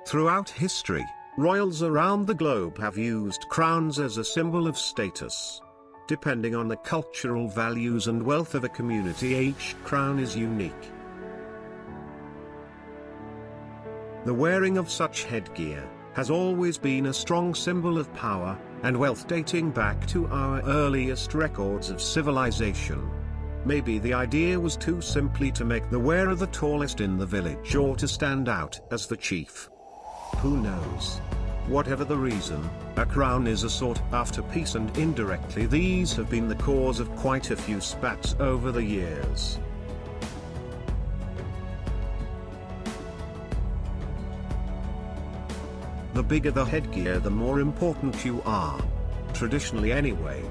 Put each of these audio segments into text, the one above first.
Throughout history, royals around the globe have used crowns as a symbol of status. Depending on the cultural values and wealth of a community, each crown is unique. The wearing of such headgear has always been a strong symbol of power and wealth, dating back to our earliest records of civilization. Maybe the idea was to simply to make the wearer the tallest in the village, or to stand out as the chief. Who knows? Whatever the reason, a crown is a sought-after piece, and indirectly these have been the cause of quite a few spats over the years. The bigger the headgear, the more important you are. Traditionally anyway.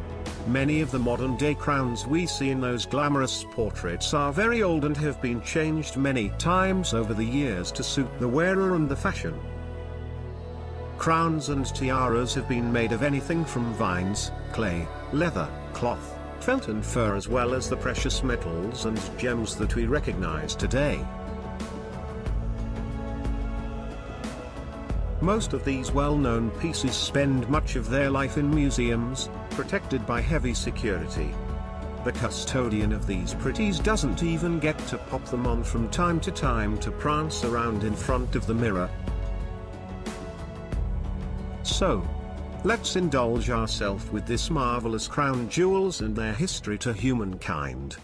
Many of the modern-day crowns we see in those glamorous portraits are very old and have been changed many times over the years to suit the wearer and the fashion. Crowns and tiaras have been made of anything from vines, clay, leather, cloth, felt and fur, as well as the precious metals and gems that we recognize today. Most of these well-known pieces spend much of their life in museums, protected by heavy security. The custodian of these pretties doesn't even get to pop them on from time to time to prance around in front of the mirror. So, let's indulge ourselves with this marvelous crown jewels and their history to humankind.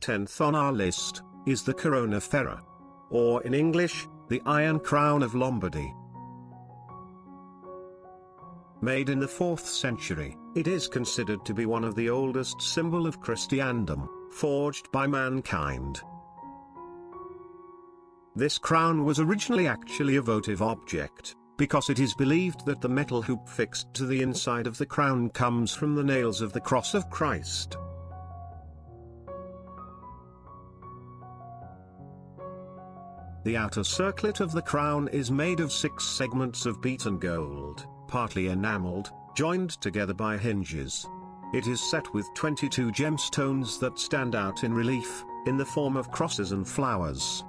10th on our list is the Crown of Persia, or in English, the Iron Crown of Lombardy. Made in the 4th century, it is considered to be one of the oldest symbols of Christendom, forged by mankind. This crown was originally actually a votive object, because it is believed that the metal hoop fixed to the inside of the crown comes from the nails of the cross of Christ. The outer circlet of the crown is made of 6 segments of beaten gold, partly enameled, joined together by hinges. It is set with 22 gemstones that stand out in relief, in the form of crosses and flowers.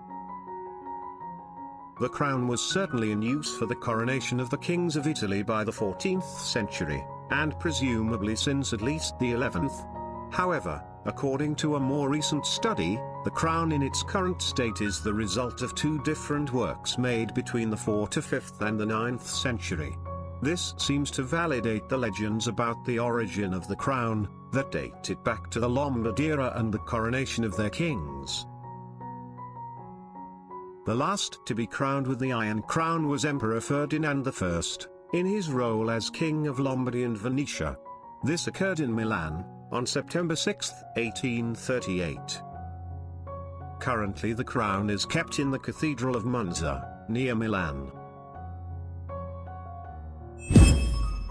The crown was certainly in use for the coronation of the kings of Italy by the 14th century, and presumably since at least the 11th. However, according to a more recent study, the crown in its current state is the result of 2 different works made between the 4th to 5th and the 9th century. This seems to validate the legends about the origin of the crown, that date it back to the Lombard era and the coronation of their kings. The last to be crowned with the Iron Crown was Emperor Ferdinand I, in his role as King of Lombardy and Venetia. This occurred in Milan, on September 6, 1838. Currently the crown is kept in the Cathedral of Monza, near Milan.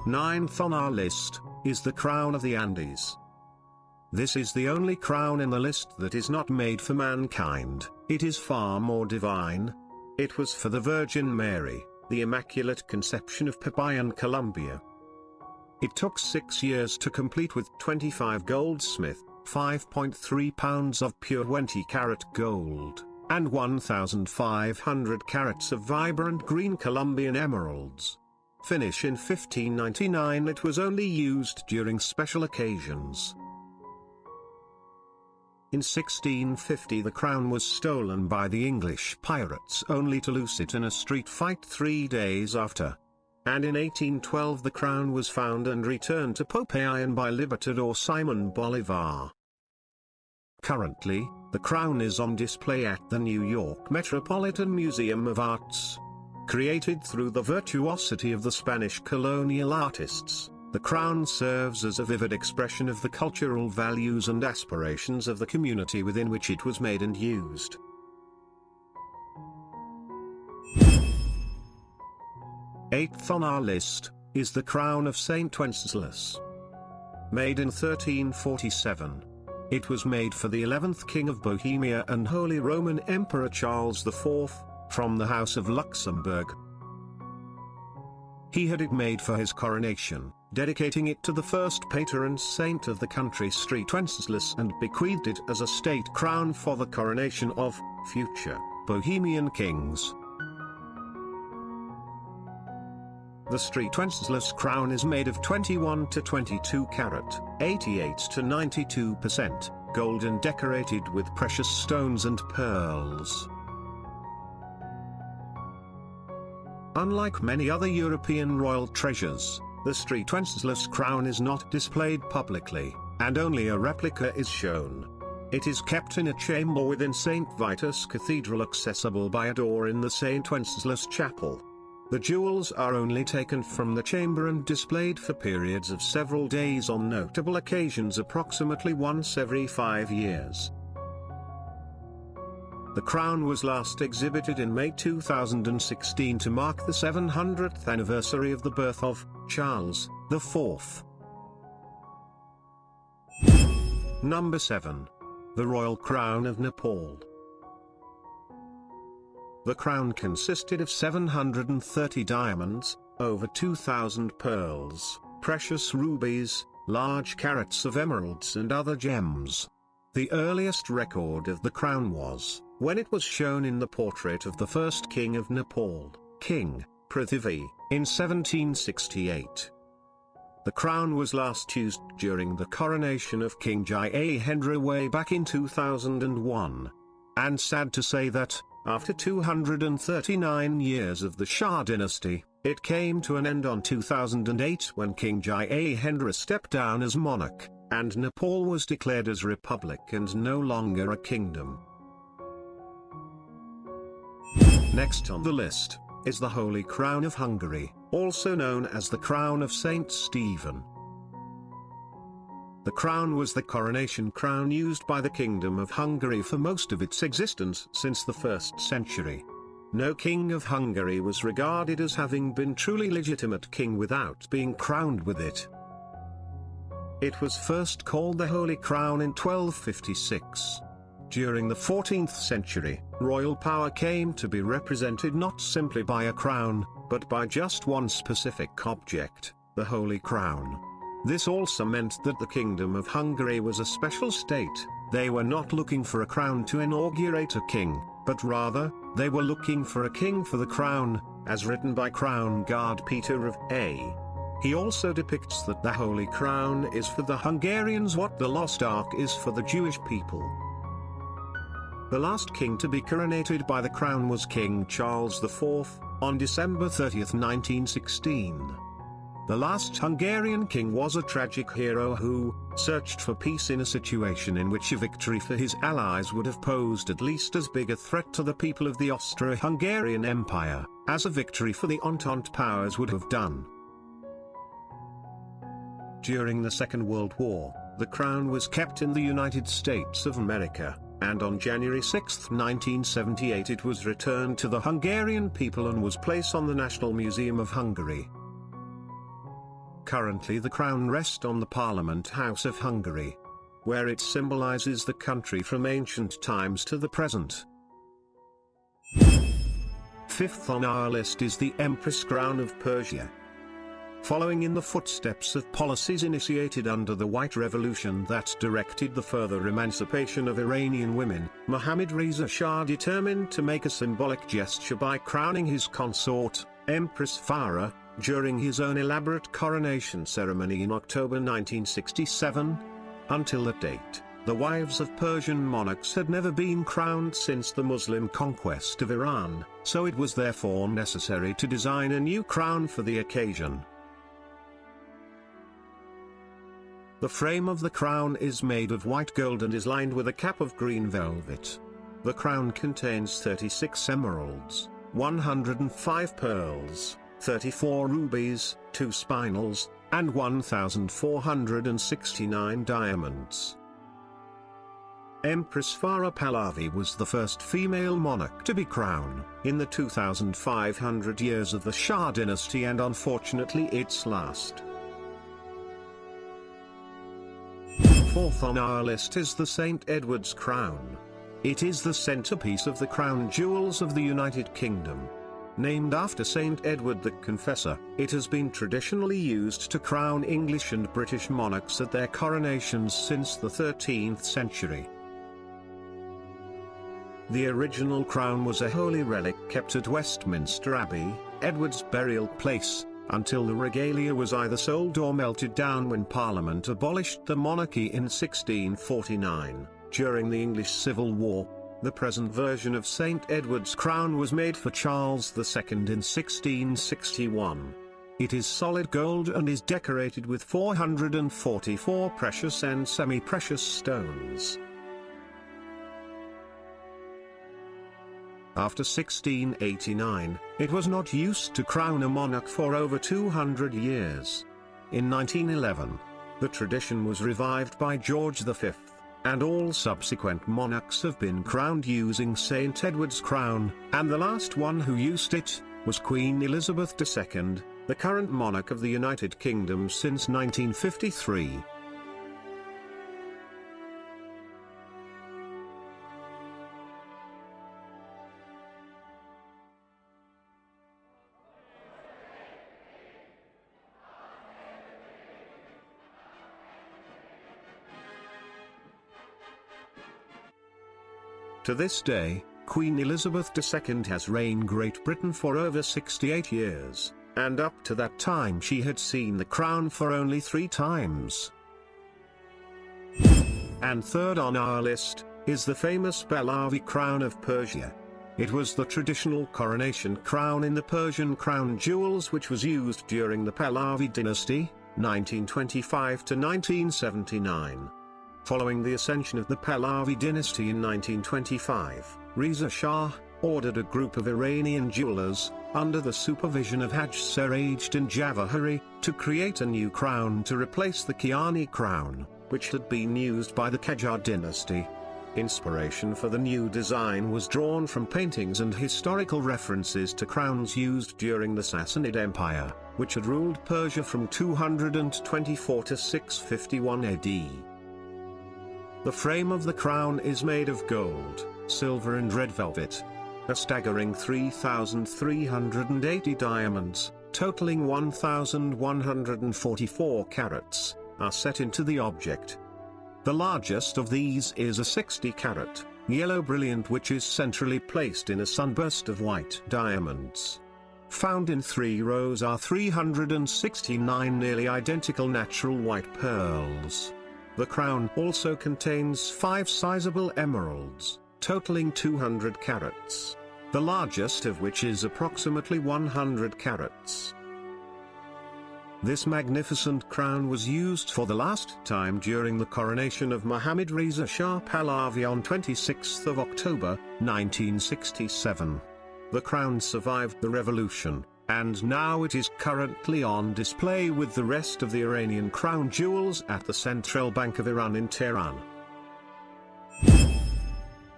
9th on our list is the Crown of the Andes. This is the only crown in the list that is not made for mankind. It is far more divine. It was for the Virgin Mary, the Immaculate Conception of Popayán, Colombia. It took 6 years to complete, with 25 goldsmith, 5.3 pounds of pure 20-carat gold, and 1,500 carats of vibrant green Colombian emeralds. Finish in 1599. It was only used during special occasions. In 1650 the crown was stolen by the English pirates, only to lose it in a street fight 3 days after. And in 1812 the crown was found and returned to Popayán by Libertador Simón Bolívar. Currently, the crown is on display at the New York Metropolitan Museum of Arts. Created through the virtuosity of the Spanish colonial artists, the crown serves as a vivid expression of the cultural values and aspirations of the community within which it was made and used. Eighth on our list is the Crown of Saint Wenceslas. Made in 1347. It was made for the 11th King of Bohemia and Holy Roman Emperor Charles IV, from the House of Luxembourg. He had it made for his coronation, dedicating it to the first patron saint of the country, St. Wenceslas, and bequeathed it as a state crown for the coronation of future Bohemian kings. The St. Wenceslas crown is made of 21 to 22 carat, 88 to 92% gold and decorated with precious stones and pearls. Unlike many other European royal treasures, the St. Wenceslas crown is not displayed publicly, and only a replica is shown. It is kept in a chamber within St. Vitus Cathedral, accessible by a door in the St. Wenceslas Chapel. The jewels are only taken from the chamber and displayed for periods of several days on notable occasions, approximately once every 5 years. The crown was last exhibited in May 2016 to mark the 700th anniversary of the birth of Charles IV. Number 7. The Royal Crown of Nepal. The crown consisted of 730 diamonds, over 2,000 pearls, precious rubies, large carats of emeralds and other gems. The earliest record of the crown was when it was shown in the portrait of the first king of Nepal, King Phalavi, in 1768. The crown was last used during the coronation of King Jayendra way back in 2001. And sad to say that, after 239 years of the Shah dynasty, it came to an end on 2008 when King Jayendra stepped down as monarch, and Nepal was declared as republic and no longer a kingdom. Next on the list is the Holy Crown of Hungary, also known as the Crown of Saint Stephen. The crown was the coronation crown used by the Kingdom of Hungary for most of its existence since the 1st century. No king of Hungary was regarded as having been truly legitimate king without being crowned with it. It was first called the Holy Crown in 1256. During the 14th century, royal power came to be represented not simply by a crown, but by just one specific object, the Holy Crown. This also meant that the Kingdom of Hungary was a special state. They were not looking for a crown to inaugurate a king, but rather, they were looking for a king for the crown, as written by Crown Guard Peter of A. He also depicts that the Holy Crown is for the Hungarians what the Lost Ark is for the Jewish people. The last king to be coronated by the crown was King Charles IV, on December 30, 1916. The last Hungarian king was a tragic hero who searched for peace in a situation in which a victory for his allies would have posed at least as big a threat to the people of the Austro-Hungarian Empire, as a victory for the Entente powers would have done. During the Second World War, the crown was kept in the United States of America, and on January 6, 1978 it was returned to the Hungarian people and was placed on the National Museum of Hungary. Currently the crown rests on the Parliament House of Hungary, where it symbolizes the country from ancient times to the present. Fifth on our list is the Empress Crown of Persia. Following in the footsteps of policies initiated under the White Revolution that directed the further emancipation of Iranian women, Mohammad Reza Shah determined to make a symbolic gesture by crowning his consort, Empress Farah, during his own elaborate coronation ceremony in October 1967. Until that date, the wives of Persian monarchs had never been crowned since the Muslim conquest of Iran, so it was therefore necessary to design a new crown for the occasion. The frame of the crown is made of white gold and is lined with a cap of green velvet. The crown contains 36 emeralds, 105 pearls, 34 rubies, 2 spinels, and 1,469 diamonds. Empress Farah Pahlavi was the first female monarch to be crowned in the 2,500 years of the Shah dynasty and unfortunately its last. Fourth on our list is the St. Edward's crown. It is the centerpiece of the crown jewels of the United Kingdom. Named after St. Edward the Confessor, it has been traditionally used to crown English and British monarchs at their coronations since the 13th century. The original crown was a holy relic kept at Westminster Abbey, Edward's burial place, until the regalia was either sold or melted down when Parliament abolished the monarchy in 1649. During the English Civil War, the present version of St. Edward's crown was made for Charles II in 1661. It is solid gold and is decorated with 444 precious and semi-precious stones. After 1689, it was not used to crown a monarch for over 200 years. In 1911, the tradition was revived by George V, and all subsequent monarchs have been crowned using St. Edward's crown, and the last one who used it was Queen Elizabeth II, the current monarch of the United Kingdom since 1953. To this day, Queen Elizabeth II has reigned Great Britain for over 68 years, and up to that time she had seen the crown for only 3 times. And third on our list is the famous Phalavi Crown of Persia. It was the traditional coronation crown in the Persian crown jewels which was used during the Pahlavi dynasty, 1925 to 1979. Following the ascension of the Pahlavi dynasty in 1925, Reza Shah ordered a group of Iranian jewelers, under the supervision of Haj Serajdin Javahari, to create a new crown to replace the Kiani crown, which had been used by the Qajar dynasty. Inspiration for the new design was drawn from paintings and historical references to crowns used during the Sassanid Empire, which had ruled Persia from 224 to 651 AD. The frame of the crown is made of gold, silver and red velvet. A staggering 3,380 diamonds, totaling 1,144 carats, are set into the object. The largest of these is a 60-carat, yellow brilliant which is centrally placed in a sunburst of white diamonds. Found in 3 rows are 369 nearly identical natural white pearls. The crown also contains 5 sizable emeralds, totaling 200 carats, the largest of which is approximately 100 carats. This magnificent crown was used for the last time during the coronation of Mohammad Reza Shah Pahlavi on 26 October, 1967. The crown survived the revolution, and now it is currently on display with the rest of the Iranian crown jewels at the Central Bank of Iran in Tehran.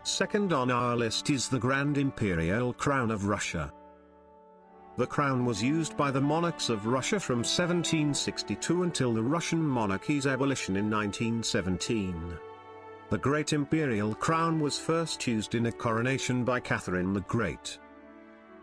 Second on our list is the Grand Imperial Crown of Russia. The crown was used by the monarchs of Russia from 1762 until the Russian monarchy's abolition in 1917. The Great Imperial Crown was first used in a coronation by Catherine the Great.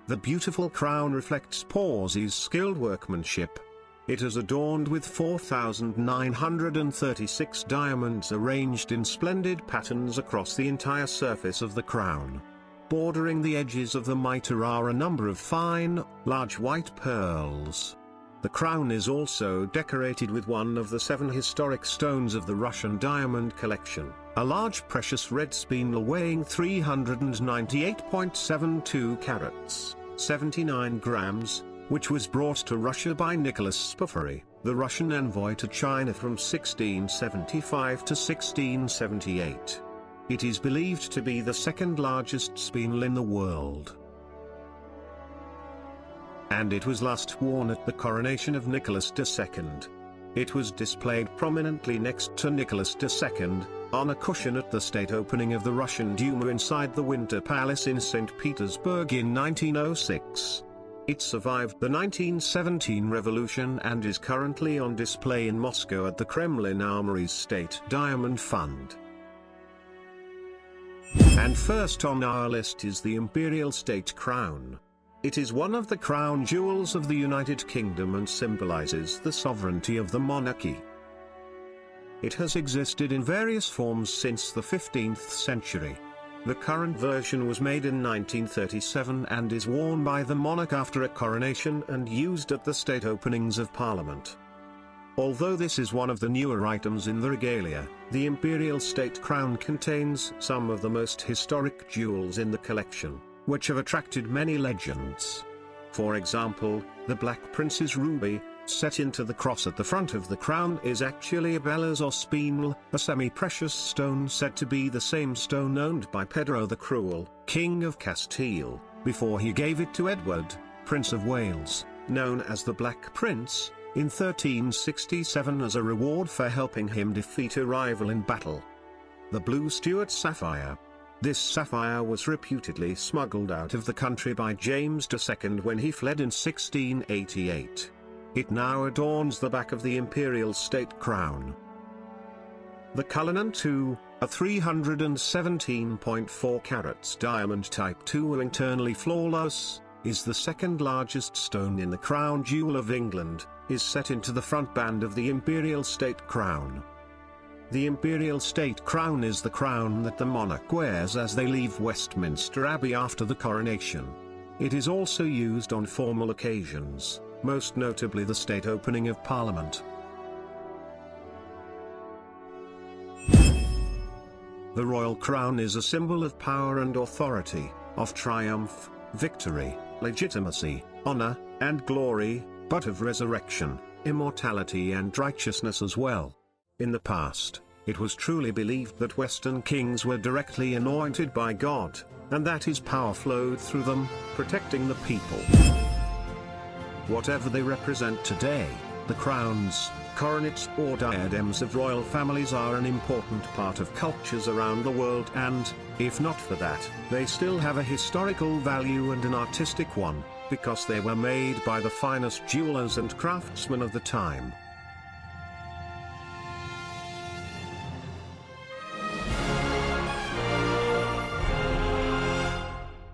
The beautiful crown reflects Porzy's skilled workmanship. It is adorned with 4,936 diamonds arranged in splendid patterns across the entire surface of the crown. Bordering the edges of the mitre are a number of fine, large white pearls. The crown is also decorated with one of the 7 historic stones of the Russian diamond collection, a large precious red spinel weighing 398.72 carats, 79 grams, which was brought to Russia by Nicholas Spofary, the Russian envoy to China from 1675 to 1678. It is believed to be the 2nd largest spinel in the world. And it was last worn at the coronation of Nicholas II. It was displayed prominently next to Nicholas II, on a cushion at the state opening of the Russian Duma inside the Winter Palace in St. Petersburg in 1906. It survived the 1917 revolution and is currently on display in Moscow at the Kremlin Armory's State Diamond Fund. And first on our list is the Imperial State Crown. It is one of the crown jewels of the United Kingdom and symbolizes the sovereignty of the monarchy. It has existed in various forms since the 15th century. The current version was made in 1937 and is worn by the monarch after a coronation and used at the state openings of Parliament. Although this is one of the newer items in the regalia, the Imperial State Crown contains some of the most historic jewels in the collection, which have attracted many legends. For example, the Black Prince's ruby, set into the cross at the front of the crown, is actually a Bellas or spinel, a semi-precious stone said to be the same stone owned by Pedro the Cruel, King of Castile, before he gave it to Edward, Prince of Wales, known as the Black Prince, in 1367 as a reward for helping him defeat a rival in battle. The Blue Stuart sapphire. This sapphire was reputedly smuggled out of the country by James II when he fled in 1688. It now adorns the back of the Imperial State Crown. The Cullinan II, a 317.4 carats diamond Type II internally flawless, is the second largest stone in the Crown Jewel of England, is set into the front band of the Imperial State Crown. The Imperial State Crown is the crown that the monarch wears as they leave Westminster Abbey after the coronation. It is also used on formal occasions, most notably the state opening of Parliament. The Royal Crown is a symbol of power and authority, of triumph, victory, legitimacy, honor, and glory, but of resurrection, immortality and righteousness as well. In the past, it was truly believed that Western kings were directly anointed by God, and that his power flowed through them, protecting the people. Whatever they represent today, the crowns, coronets or diadems of royal families are an important part of cultures around the world and, if not for that, they still have a historical value and an artistic one, because they were made by the finest jewelers and craftsmen of the time.